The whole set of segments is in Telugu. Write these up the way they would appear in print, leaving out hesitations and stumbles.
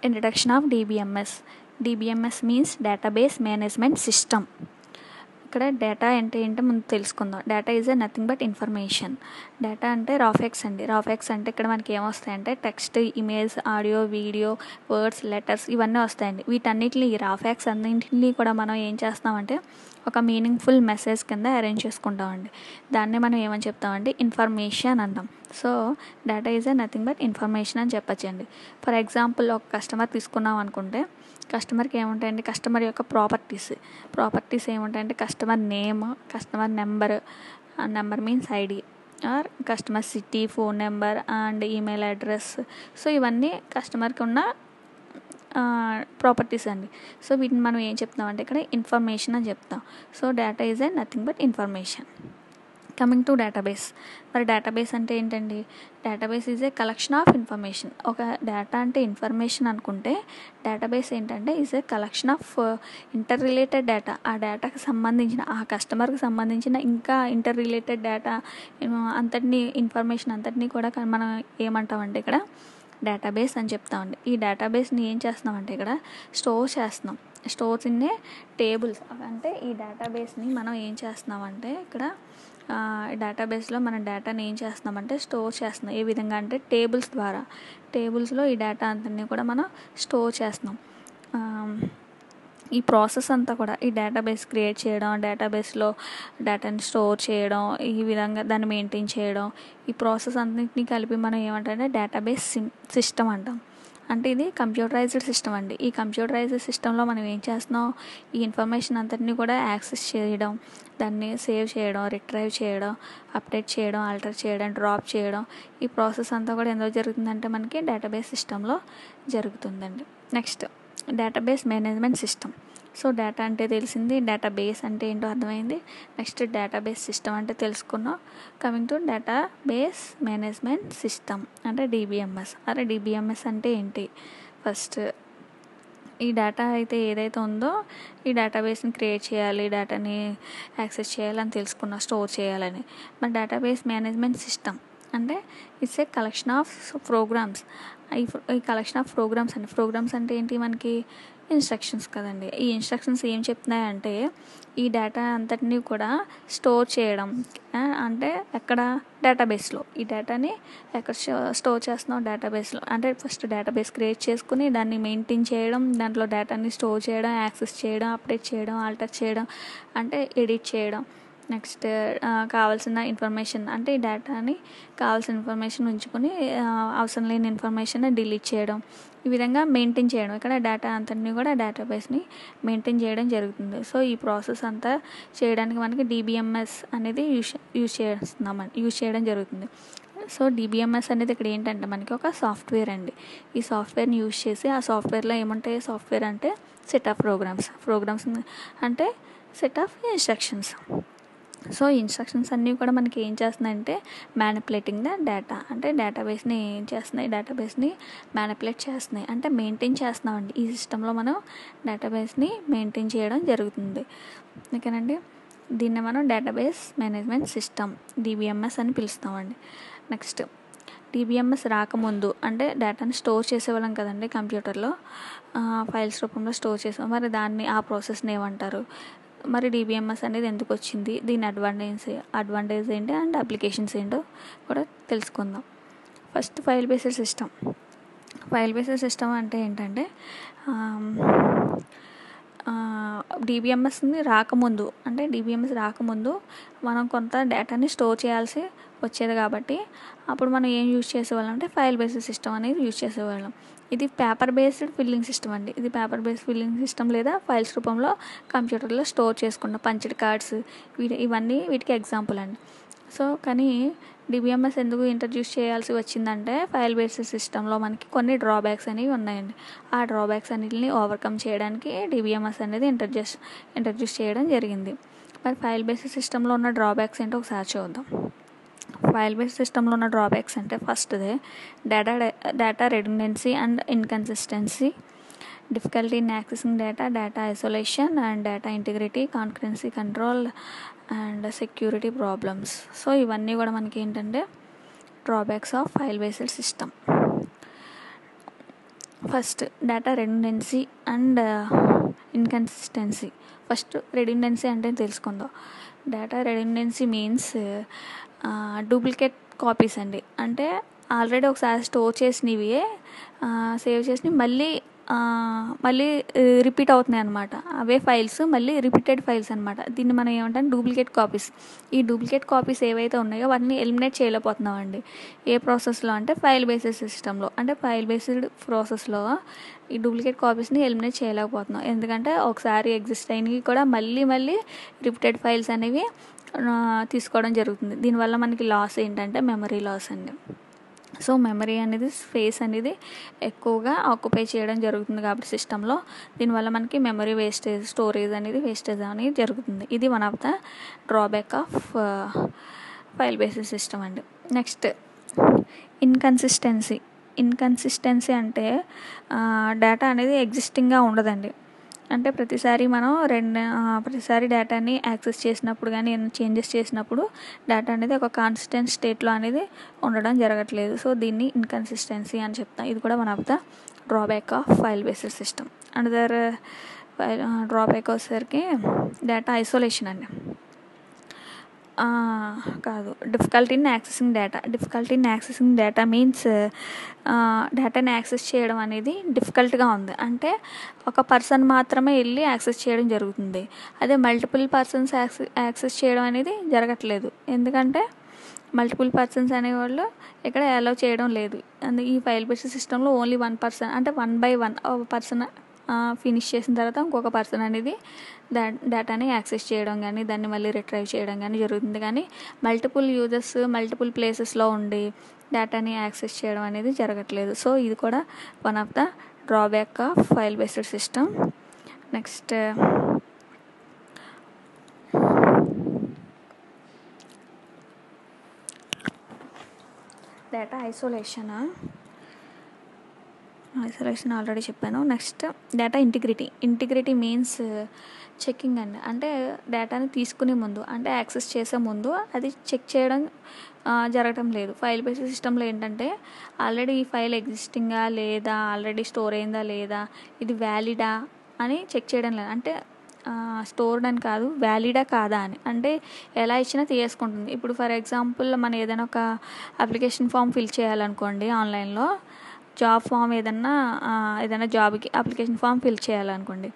Introduction of DBMS. DBMS means Database Management System. ఇక్కడ డేటా అంటే ఏంటో ముందు తెలుసుకుందాం. Data is nothing but information. Data అంటే రాఫెక్స్ అండి. రాఫెక్స్ అంటే ఇక్కడ మనకి ఏమొస్తాయంటే text, image, audio, video, words, letters ఇవన్నీ వస్తాయండి. వీటన్నిటిని ఈ రాఫెక్స్ అన్నింటినీ కూడా మనం ఏం చేస్తామంటే ఒక మీనింగ్ఫుల్ మెసేజ్ కింద అరేంజ్ చేసుకుంటామండి. దాన్ని మనం ఏమని చెప్తామండి, ఇన్ఫర్మేషన్ అంటాం. So data is nothing but information అని చెప్పచ్చండి. ఫర్ ఎగ్జాంపుల్ ఒక కస్టమర్ తీసుకున్నాం అనుకుంటే కస్టమర్కి ఏముంటాయండి, కస్టమర్ యొక్క ప్రాపర్టీస్ ఏముంటాయంటే customer name, customer number means ID, or customer city, phone number and email address. So ఇవన్నీ కస్టమర్కి ఉన్న ప్రాపర్టీస్ అండి. సో వీటిని మనం ఏం చెప్తామంటే ఇక్కడ ఇన్ఫర్మేషన్ అని చెప్తాం. So data is nothing but information. Coming to database. మరి డేటాబేస్ అంటే ఏంటండి, database is a collection of information. ఒక డేటా అంటే ఇన్ఫర్మేషన్ అనుకుంటే డేటాబేస్ ఏంటంటే is a collection of inter related data. ఆ డేటాకి సంబంధించిన ఆ కస్టమర్కి సంబంధించిన ఇంకా ఇంటర్ రిలేటెడ్ డేటా అంతటినీ ఇన్ఫర్మేషన్ అంతటినీ కూడా మనం ఏమంటామంటే ఇక్కడ డేటాబేస్ అని చెప్తామండి. ఈ డేటాబేస్ని ఏం చేస్తున్నామంటే ఇక్కడ స్టోర్స్ ఇన్ ఏ టేబుల్స్. అంటే ఈ డేటాబేస్ని మనం ఏం చేస్తున్నామంటే ఇక్కడ డేటాబేస్లో మన డేటాని ఏం చేస్తున్నామంటే స్టోర్ చేస్తున్నాం. ఏ విధంగా అంటే టేబుల్స్ ద్వారా. టేబుల్స్లో ఈ డేటా అంతని కూడా మనం స్టోర్ చేస్తున్నాం. ఈ ప్రాసెస్ అంతా కూడా ఈ డేటాబేస్ క్రియేట్ చేయడం, డేటాబేస్లో డేటాని స్టోర్ చేయడం, ఈ విధంగా దాన్ని మెయింటైన్ చేయడం, ఈ ప్రాసెస్ అన్నింటినీ కలిపి మనం ఏమంటామంటే డేటాబేస్ సిస్టమ్ అంటాం. అంటే ఇది కంప్యూటరైజ్డ్ సిస్టమ్ అండి. ఈ కంప్యూటరైజ్డ్ సిస్టంలో మనం ఏం చేస్తున్నాం, ఈ ఇన్ఫర్మేషన్ అంతటినీ కూడా యాక్సెస్ చేయడం, దాన్ని సేవ్ చేయడం, రిట్రైవ్ చేయడం, అప్డేట్ చేయడం, ఆల్టర్ చేయడం, డ్రాప్ చేయడం, ఈ ప్రాసెస్ అంతా కూడా ఎందులో జరుగుతుందంటే మనకి డేటాబేస్ సిస్టంలో జరుగుతుందండి. Next database management system. So data అంటే తెలిసింది, డేటాబేస్ అంటే ఏంటో అర్థమైంది. నెక్స్ట్ డేటాబేస్ సిస్టమ్ అంటే తెలుసుకున్నాం. Coming to database management system అంటే DBMS. అరే DBMS అంటే ఏంటి? ఫస్ట్ ఈ డేటా అయితే ఏదైతే ఉందో ఈ డేటాబేస్ని క్రియేట్ చేయాలి, డేటాని యాక్సెస్ చేయాలని తెలుసుకున్నా, స్టోర్ చేయాలని. మరి డేటాబేస్ మేనేజ్మెంట్ సిస్టమ్ అంటే it's a collection of programs. ఈ కలెక్షన్ ఆఫ్ ప్రోగ్రామ్స్ అంటే ఏంటి, మనకి ఇన్స్ట్రక్షన్స్ కదండి. ఈ ఇన్స్ట్రక్షన్స్ ఏం చెప్తున్నాయంటే ఈ డేటా అంతటినీ కూడా స్టోర్ చేయడం. అంటే ఎక్కడ, డేటాబేస్లో. ఈ డేటాని ఎక్కడ స్టోర్ చేస్తున్నాం, డేటాబేస్లో. అంటే ఫస్ట్ డేటాబేస్ క్రియేట్ చేసుకుని దాన్ని మెయింటైన్ చేయడం, దాంట్లో డేటాని స్టోర్ చేయడం, యాక్సెస్ చేయడం, అప్డేట్ చేయడం, ఆల్టర్ చేయడం, అంటే ఎడిట్ చేయడం. నెక్స్ట్ కావాల్సిన ఇన్ఫర్మేషన్ అంటే ఈ డేటాని కావాల్సిన ఇన్ఫర్మేషన్ ఉంచుకొని అవసరం లేని ఇన్ఫర్మేషన్ డిలీట్ చేయడం, ఈ విధంగా మెయింటైన్ చేయడం. ఇక్కడ డేటా అంతటినీ కూడా డేటాబేస్ని మెయింటైన్ చేయడం జరుగుతుంది. సో ఈ ప్రాసెస్ అంతా చేయడానికి మనకి DBMS అనేది యూజ్ చేయడం జరుగుతుంది. సో DBMS అనేది ఇక్కడ ఏంటంటే మనకి ఒక సాఫ్ట్వేర్ అండి. ఈ సాఫ్ట్వేర్ని యూజ్ చేసి ఆ సాఫ్ట్వేర్లో ఏముంటాయి, సాఫ్ట్వేర్ అంటే సెట్ ఆఫ్ ప్రోగ్రామ్స్ అంటే set of instructions. So instructions అన్నీ కూడా మనకి ఏం చేస్తున్నాయంటే మ్యానిపులేటింగ్ ద డేటా. అంటే డేటాబేస్ని ఏం చేస్తున్నాయి, డేటాబేస్ని మ్యానిపులేట్ చేస్తున్నాయి, అంటే మెయింటైన్ చేస్తున్నామండి. ఈ సిస్టంలో మనం డేటాబేస్ని మెయింటైన్ చేయడం జరుగుతుంది. ఓకేనండి. దీన్ని మనం డేటాబేస్ మేనేజ్మెంట్ సిస్టమ్ DBMS అని పిలుస్తామండి. నెక్స్ట్ DBMS రాకముందు అంటే డేటాని స్టోర్ చేసేవాళ్ళం కదండి కంప్యూటర్లో, ఫైల్స్ రూపంలో స్టోర్ చేసాం. మరి ఆ ప్రాసెస్ని ఏమంటారు, మరి DBMS అనేది ఎందుకు వచ్చింది, దీని అడ్వాంటేజ్ ఏంటి అండ్ అప్లికేషన్స్ ఏంటో కూడా తెలుసుకుందాం. ఫస్ట్ ఫైల్ బేస్డ్ సిస్టమ్ అంటే ఏంటంటే DBMS రాకముందు మనం కొంత డేటాని స్టోర్ చేయాల్సి వచ్చేది. కాబట్టి అప్పుడు మనం ఏం యూజ్ చేసేవాళ్ళం అంటే ఫైల్ బేస్డ్ సిస్టమ్ అనేది యూజ్ చేసేవాళ్ళం. ఇది పేపర్ బేస్డ్ ఫిల్లింగ్ సిస్టమ్ అండి. ఇది పేపర్ బేస్డ్ ఫిల్లింగ్ సిస్టమ్ లేదా ఫైల్స్ రూపంలో కంప్యూటర్లో స్టోర్ చేసుకున్న పంచ్డ్ కార్డ్స్ ఇవన్నీ వీటికి ఎగ్జాంపుల్ అండి. సో కానీ DBMS ఎందుకు ఇంట్రడ్యూస్ చేయాల్సి వచ్చిందంటే ఫైల్ బేస్డ్ సిస్టంలో మనకి కొన్ని డ్రాబ్యాక్స్ అనేవి ఉన్నాయండి. ఆ డ్రాబ్యాక్స్ అన్నిటిని ఓవర్కమ్ చేయడానికి DBMS అనేది ఇంట్రడ్యూస్ చేయడం జరిగింది. మరి ఫైల్ బేస్డ్ సిస్టంలో ఉన్న డ్రాబ్యాక్స్ ఏంటో ఒకసారి చూద్దాం. ఫైల్ బేస్డ్ సిస్టంలో ఉన్న డ్రాబ్యాక్స్ అంటే ఫస్ట్దే data redundancy and inconsistency, difficulty in accessing data isolation and data integrity, concurrency control and security problems. So ఇవన్నీ కూడా మనకి ఏంటంటే drawbacks of file based system. First data redundancy and inconsistency. First redundancy అంటే తెలుసుకుందాం. Data redundancy means duplicate copies అండి. అంటే ఆల్రెడీ ఒకసారి స్టోర్ చేసినవి సేవ్ చేసినవి మళ్ళీ రిపీట్ అవుతున్నాయి అనమాట. అవే ఫైల్స్ మళ్ళీ రిపీటెడ్ ఫైల్స్ అనమాట. దీన్ని మనం ఏమంటాం, డూప్లికేట్ కాపీస్. ఈ డూప్లికేట్ కాపీస్ ఏవైతే ఉన్నాయో వాటిని ఎలిమినేట్ చేయలేకపోతున్నామండి. ఏ ప్రాసెస్లో అంటే ఫైల్ బేస్డ్ సిస్టంలో. అంటే ఫైల్ బేస్డ్ ప్రాసెస్లో ఈ డూప్లికేట్ కాపీస్ని ఎలిమినేట్ చేయలేకపోతున్నాం. ఎందుకంటే ఒకసారి ఎగ్జిస్ట్ అయినవి కూడా మళ్ళీ రిపీటెడ్ ఫైల్స్ అనేవి తీసుకోవడం జరుగుతుంది. దీనివల్ల మనకి లాస్ ఏంటంటే మెమరీ లాస్ అండి. సో మెమరీ అనేది స్పేస్ అనేది ఎక్కువగా ఆక్యుపై చేయడం జరుగుతుంది కాబట్టి సిస్టంలో, దీనివల్ల మనకి మెమరీ వేస్టేజ్, స్టోరేజ్ అనేది వేస్టేజ్ అనేది జరుగుతుంది. ఇది one of the drawback of file based system అండి. నెక్స్ట్ ఇన్కన్సిస్టెన్సీ అంటే డేటా అనేది ఎగ్జిస్టింగ్గా ఉండదండి. అంటే ప్రతిసారి డేటాని యాక్సెస్ చేసినప్పుడు కానీ ఏమైనా చేంజెస్ చేసినప్పుడు డేటా అనేది ఒక కాన్స్టెంట్ స్టేట్లో అనేది ఉండడం జరగట్లేదు. సో దీన్ని ఇన్కన్సిస్టెన్సీ అని చెప్తాం. ఇది కూడా one of the drawback of file based system. Another drawback వచ్చేసరికి డేటా ఐసోలేషన్ అండి. Difficulty in accessing data means డేటాని యాక్సెస్ చేయడం అనేది డిఫికల్ట్గా ఉంది. అంటే ఒక పర్సన్ మాత్రమే వెళ్ళి యాక్సెస్ చేయడం జరుగుతుంది. అదే మల్టిపుల్ పర్సన్స్ యాక్సెస్ చేయడం అనేది జరగట్లేదు. ఎందుకంటే మల్టిపుల్ పర్సన్స్ అనేవాళ్ళు ఇక్కడ అలౌ చేయడం లేదు. ఈ ఫైల్ బేస్డ్ సిస్టంలో ఓన్లీ 1 పర్సన్, అంటే 1 by 1 ఒక పర్సన్ ఫినిష్ చేసిన తర్వాత ఇంకొక పర్సన్ అనేది డేటాని యాక్సెస్ చేయడం కానీ దాన్ని మళ్ళీ రిట్రైవ్ చేయడం కానీ జరుగుతుంది. కానీ మల్టిపుల్ యూజర్స్ మల్టిపుల్ ప్లేసెస్లో ఉండి డేటాని యాక్సెస్ చేయడం అనేది జరగట్లేదు. సో ఇది కూడా one of the drawback of file based system. Next data isolation already చెప్పాను. Next data integrity means checking అండి. అంటే డేటాని తీసుకునే ముందు, అంటే యాక్సెస్ చేసే ముందు అది చెక్ చేయడం జరగటం లేదు. ఫైల్ బేస్డ్ సిస్టంలో ఏంటంటే ఆల్రెడీ ఈ ఫైల్ ఎగ్జిస్టింగా లేదా, ఆల్రెడీ స్టోర్ అయిందా లేదా, ఇది వ్యాలిడా అని చెక్ చేయడం లేదు. అంటే స్టోర్డ్ అని కాదు, వ్యాలిడా కాదా అని. అంటే ఎలా ఇచ్చినా తీసుకుంటుంది. ఇప్పుడు ఫర్ ఎగ్జాంపుల్ మనం ఏదైనా ఒక అప్లికేషన్ ఫామ్ ఫిల్ చేయాలనుకోండి, ఆన్లైన్లో జాబ్ ఫామ్ ఏదైనా జాబ్కి అప్లికేషన్ ఫామ్ ఫిల్ చేయాలనుకోండి.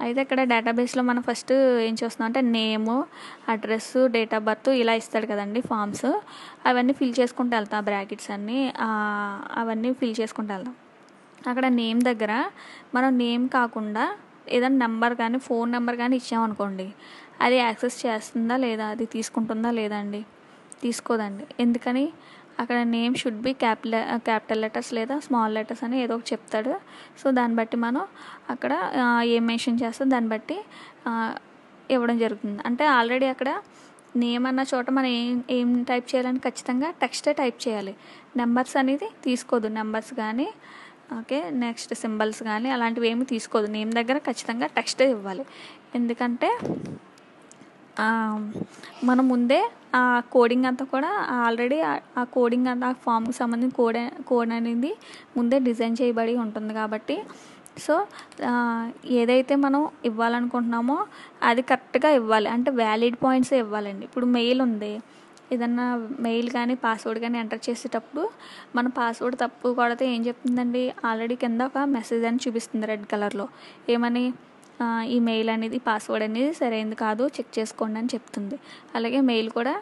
అయితే ఇక్కడ డేటాబేస్లో మనం ఫస్ట్ ఏం చూస్తున్నాం అంటే నేము, అడ్రస్, డేట్ ఆఫ్ బర్త్ ఇలా ఇస్తాడు కదండి ఫామ్స్. అవన్నీ ఫిల్ చేసుకుంటూ వెళ్తాం, బ్రాకెట్స్ అన్నీ అవన్నీ ఫిల్ చేసుకుంటూ వెళ్తాం. అక్కడ నేమ్ దగ్గర మనం నేమ్ కాకుండా ఏదైనా నెంబర్ కానీ ఫోన్ నెంబర్ కానీ ఇచ్చామనుకోండి, అది యాక్సెస్ చేస్తుందా లేదా, అది తీసుకుంటుందా లేదా అండి? తీసుకోదండి. ఎందుకని? అక్కడ name should be capital letters లేదా స్మాల్ లెటర్స్ అని ఏదో ఒకటి చెప్తాడు. సో దాన్ని బట్టి మనం అక్కడ ఏం మెన్షన్ చేస్తాం దాన్ని బట్టి ఇవ్వడం జరుగుతుంది. అంటే ఆల్రెడీ అక్కడ నేమ్ అన్న చోట మనం ఏం టైప్ చేయాలని ఖచ్చితంగా టెక్స్టే టైప్ చేయాలి. నెంబర్స్ అనేది తీసుకోదు, నెంబర్స్ కానీ ఓకే నెక్స్ట్ సింబల్స్ కానీ అలాంటివి ఏమి తీసుకోదు. నేమ్ దగ్గర ఖచ్చితంగా టెక్స్టే ఇవ్వాలి. ఎందుకంటే మనం ముందే ఆ కోడింగ్ అంతా కూడా ఆల్రెడీ ఆ కోడింగ్ అంతా ఆ ఫామ్కి సంబంధించిన కోడ్ అనేది ముందే డిజైన్ చేయబడి ఉంటుంది కాబట్టి, సో ఏదైతే మనం ఇవ్వాలనుకుంటున్నామో అది కరెక్ట్గా ఇవ్వాలి. అంటే వ్యాలిడ్ పాయింట్సే ఇవ్వాలండి. ఇప్పుడు మెయిల్ ఉంది, ఏదన్నా మెయిల్ కానీ పాస్వర్డ్ కానీ ఎంటర్ చేసేటప్పుడు మన పాస్వర్డ్ తప్పు కొడితే ఏం చెప్తుందండి, ఆల్రెడీ కింద ఒక మెసేజ్ అని చూపిస్తుంది రెడ్ కలర్లో. ఏమని? ఈ మెయిల్ అనేది పాస్వర్డ్ అనేది సరైనది కాదు, చెక్ చేసుకోండి అని చెప్తుంది. అలాగే మెయిల్ కూడా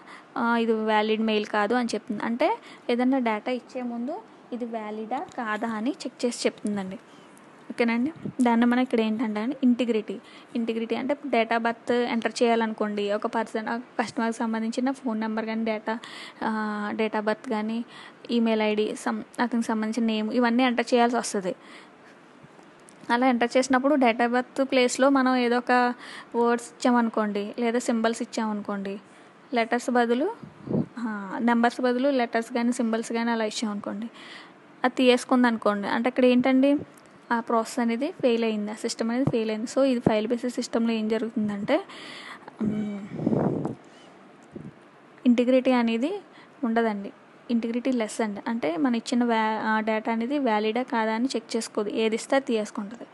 ఇది వ్యాలిడ్ మెయిల్ కాదు అని చెప్తుంది. అంటే ఏదన్నా డేటా ఇచ్చే ముందు ఇది వ్యాలిడా కాదా అని చెక్ చేసి చెప్తుందండి. ఓకేనండి. దాన్ని మనం ఇక్కడ ఏంటంటే ఇంటిగ్రిటీ అంటే డేట్ ఆఫ్ బర్త్ ఎంటర్ చేయాలనుకోండి, ఒక కస్టమర్కి సంబంధించిన ఫోన్ నెంబర్ కానీ డేట్ ఆఫ్ బర్త్ కానీ ఈమెయిల్ ఐడి అతనికి సంబంధించిన నేమ్ ఇవన్నీ ఎంటర్ చేయాల్సి వస్తుంది. అలా ఎంటర్ చేసినప్పుడు డేట్ ఆఫ్ బర్త్ ప్లేస్లో మనం ఏదో ఒక వర్డ్స్ ఇచ్చామనుకోండి లేదా సింబల్స్ ఇచ్చామనుకోండి, నెంబర్స్ బదులు లెటర్స్ కానీ సింబల్స్ కానీ అలా ఇచ్చామనుకోండి, అది తీసుకుంది అనుకోండి, అంటే ఇక్కడ ఏంటండి ఆ ప్రాసెస్ అనేది ఫెయిల్ అయింది, ఆ సిస్టమ్ అనేది ఫెయిల్ అయింది. సో ఇది ఫైల్ బేస్డ్ సిస్టంలో ఏం జరుగుతుందంటే ఇంటిగ్రిటీ అనేది ఉండదండి. ఇంటిగ్రిటీ లెస్ అండి. అంటే మన ఇచ్చిన డేటా అనేది వ్యాలిడా కాదా అని చెక్ చేసుకోదు, ఏది ఇస్తే అది తీసుకుంటుంది.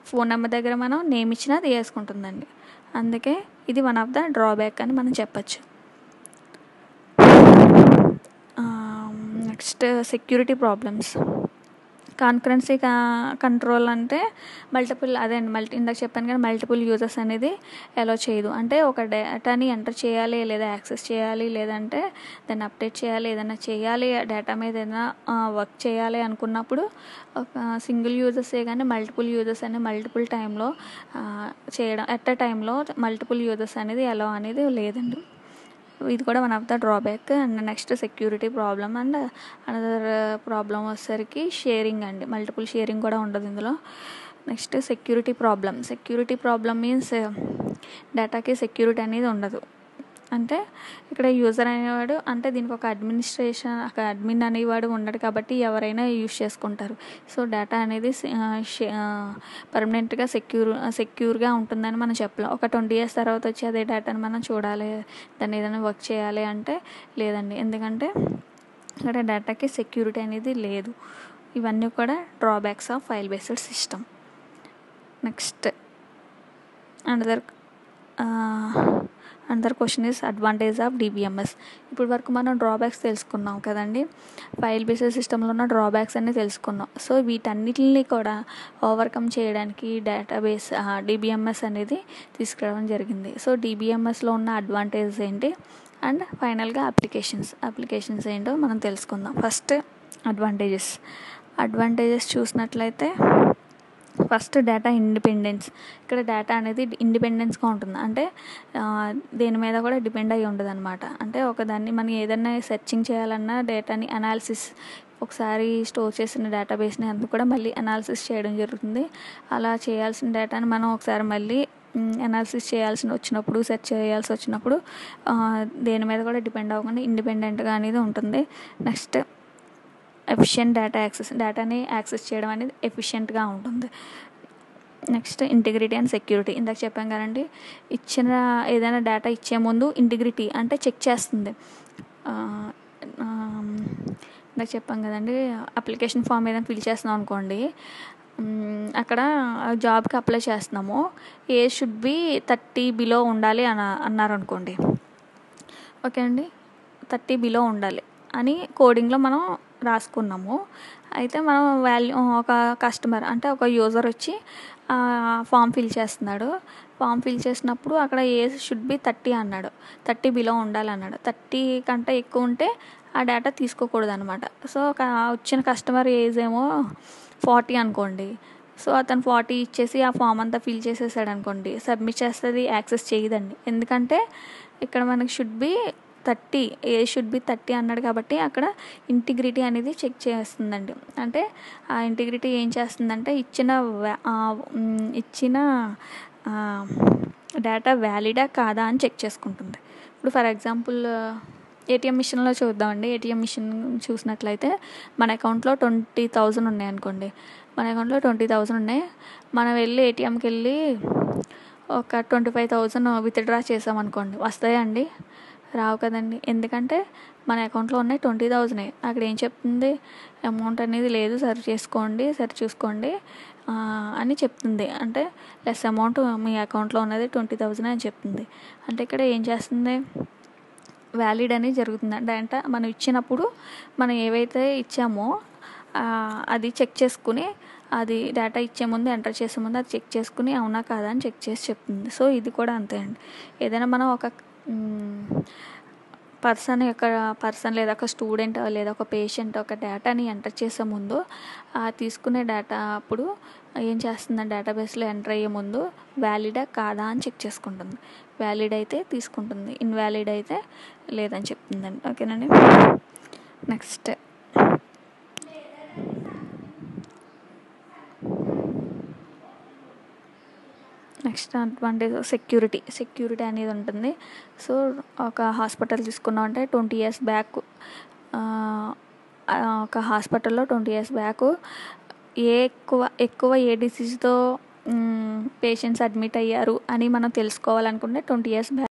ఫోన్ నెంబర్ దగ్గర మనం నేమ్ ఇచ్చినా తీసుకుంటుందండి. అందుకే ఇది వన్ ఆఫ్ ద డ్రాబ్యాక్ అని మనం చెప్పచ్చు. Next security problems. Concurrency control అంటే ఇందాక చెప్పాను కానీ మల్టిపుల్ యూజర్స్ అనేది అలో చేయదు. అంటే ఒక డేటాని ఎంటర్ చేయాలి లేదా యాక్సెస్ చేయాలి లేదంటే దాన్ని అప్డేట్ చేయాలి ఏదైనా చేయాలి డేటా మీద ఏదైనా వర్క్ చేయాలి అనుకున్నప్పుడు ఒక సింగిల్ యూజర్సే కానీ మల్టిపుల్ యూజర్స్ అనేది మల్టిపుల్ టైంలో చేయడం ఎట్ ఎ టైంలో మల్టిపుల్ యూజర్స్ అనేది అలో అనేది లేదండి. ఇది కూడా one of the drawback. And next security problem. And another problem వచ్చేసరికి షేరింగ్ అండి. మల్టిపుల్ షేరింగ్ కూడా ఉండదు ఇందులో. నెక్స్ట్ సెక్యూరిటీ ప్రాబ్లమ్ మీన్స్ డేటాకి సెక్యూరిటీ అనేది ఉండదు. అంటే ఇక్కడ యూజర్ అనేవాడు అంటే దీనికి ఒక అడ్మిన్ అనేవాడు ఉండడు కాబట్టి ఎవరైనా యూజ్ చేసుకుంటారు. సో డేటా అనేది పర్మనెంట్గా సెక్యూర్గా ఉంటుందని మనం చెప్పలేం. ఒక 20 years తర్వాత వచ్చి అదే డేటాని మనం చూడాలి, దాన్ని ఏదైనా వర్క్ చేయాలి అంటే లేదండి. ఎందుకంటే ఇక్కడ డేటాకి సెక్యూరిటీ అనేది లేదు. ఇవన్నీ కూడా drawbacks of file based system. Next another question is advantage of DBMS. ఇప్పుడు వరకు మనం డ్రాబ్యాక్స్ తెలుసుకున్నాం కదండి, ఫైల్ బేస్డ్ సిస్టంలో ఉన్న డ్రాబ్యాక్స్ అన్నీ తెలుసుకున్నాం. సో వీటన్నిటిని కూడా ఓవర్కమ్ చేయడానికి డేటాబేస్ DBMS అనేది తీసుకురావడం జరిగింది. సో DBMSలో ఉన్న అడ్వాంటేజ్ ఏంటి అండ్ ఫైనల్గా అప్లికేషన్స్ ఏంటో మనం తెలుసుకుందాం. ఫస్ట్ అడ్వాంటేజెస్ చూసినట్లయితే ఫస్ట్ డేటా ఇండిపెండెన్స్. ఇక్కడ డేటా అనేది ఇండిపెండెన్స్గా ఉంటుంది. అంటే దేని మీద కూడా డిపెండ్ అయ్యి ఉండదు అనమాట. అంటే ఒకదాన్ని మనం ఏదైనా సెర్చింగ్ చేయాలన్నా డేటాని అనాలిసిస్ ఒకసారి స్టోర్ చేసిన డేటాబేస్ని అందుకు కూడా మళ్ళీ అనాలిసిస్ చేయడం జరుగుతుంది. అలా చేయాల్సిన డేటాని మనం ఒకసారి మళ్ళీ అనాలిసిస్ సెర్చ్ చేయాల్సి వచ్చినప్పుడు దేని మీద కూడా డిపెండ్ అవ్వకుండా ఇండిపెండెంట్గా అనేది ఉంటుంది. నెక్స్ట్ ఎఫిషియెంట్ డేటాని యాక్సెస్ చేయడం అనేది ఎఫిషియెంట్గా ఉంటుంది. Next integrity and security. ఇందాక చెప్పాం కదండి, ఇచ్చిన ఏదైనా డేటా ఇచ్చే ముందు ఇంటిగ్రిటీ అంటే చెక్ చేస్తుంది. ఇందాక చెప్పాం కదండి, అప్లికేషన్ ఫామ్ ఏదైనా ఫిల్ చేస్తున్నాం అనుకోండి, అక్కడ జాబ్కి అప్లై చేస్తున్నాము, ఏజ్ షుడ్ బి 30 బిలో ఉండాలి అన్నారు అనుకోండి. ఓకే అండి, 30 బిలో ఉండాలి అని కోడింగ్లో మనం రాసుకున్నాము. అయితే మనం ఒక కస్టమర్ అంటే ఒక యూజర్ వచ్చి ఫామ్ ఫిల్ చేస్తున్నాడు. ఫామ్ ఫిల్ చేసినప్పుడు అక్కడ ఏజ్ షుడ్ బి 30 అన్నాడు, 30 బిలో ఉండాలన్నాడు. 30 కంటే ఎక్కువ ఉంటే ఆ డేటా తీసుకోకూడదు అనమాట. సో వచ్చిన కస్టమర్ ఏజ్ ఏమో 40 అనుకోండి. సో అతను 40 ఇచ్చేసి ఆ ఫామ్ అంతా ఫిల్ చేసేసాడు అనుకోండి, సబ్మిట్ చేస్తుంది, యాక్సెస్ చేయదండి. ఎందుకంటే ఇక్కడ మనకి ఏజ్ షుడ్ బి 30 అన్నాడు కాబట్టి అక్కడ ఇంటిగ్రిటీ అనేది చెక్ చేస్తుందండి. అంటే ఆ ఇంటిగ్రిటీ ఏం చేస్తుందంటే ఇచ్చిన డేటా వ్యాలిడా కాదా అని చెక్ చేసుకుంటుంది. ఇప్పుడు ఫర్ ఎగ్జాంపుల్ ATM మిషన్లో చూద్దామండి. ATM మిషన్ చూసినట్లయితే మన అకౌంట్లో 20,000 ఉన్నాయి అనుకోండి. మన అకౌంట్లో 20,000 ఉన్నాయి. మనం వెళ్ళి ATMకి వెళ్ళి ఒక 25,000 విత్డ్రా చేసామనుకోండి, వస్తాయండి? రావు కదండి. ఎందుకంటే మన అకౌంట్లో ఉన్నాయి 20,000. అక్కడ ఏం చెప్తుంది, అమౌంట్ అనేది లేదు, సరి చూసుకోండి అని చెప్తుంది. అంటే లెస్ అమౌంట్ మీ అకౌంట్లో ఉన్నది 20,000 అని చెప్తుంది. అంటే ఇక్కడ ఏం చేస్తుంది, వ్యాలిడ్ అనేది జరుగుతుంది. అంటే మనం ఇచ్చినప్పుడు మనం ఏవైతే ఇచ్చామో అది చెక్ చేసుకుని, అది డేటా ఇచ్చే ముందు ఎంటర్ చేసే ముందు అది చెక్ చేసుకుని అవునా కాదా అని చెక్ చేసి చెప్తుంది. సో ఇది కూడా అంతే అండి. ఏదైనా మనం ఒక పర్సన్ లేదా ఒక స్టూడెంట్ లేదా ఒక పేషెంట్ ఒక డేటాని ఎంటర్ చేసే ముందు తీసుకునే డేటా అప్పుడు ఏం చేస్తుందండి, డేటాబేస్లో ఎంటర్ అయ్యే ముందు వ్యాలిడా కాదా అని చెక్ చేసుకుంటుంది. వ్యాలిడ్ అయితే తీసుకుంటుంది, ఇన్వాలిడ్ అయితే లేదని చెప్తుందండి. ఓకేనండి. నెక్స్ట్ అడ్వాంటేజ్ సెక్యూరిటీ అనేది ఉంటుంది. సో ఒక హాస్పిటల్ తీసుకున్నామంటే 20 years బ్యాక్ ఒక హాస్పిటల్లో 20 years బ్యాక్ ఎక్కువ ఏ డిసీజ్తో పేషెంట్స్ అడ్మిట్ అయ్యారు అని మనం తెలుసుకోవాలనుకుంటే 20 years బ్యాక్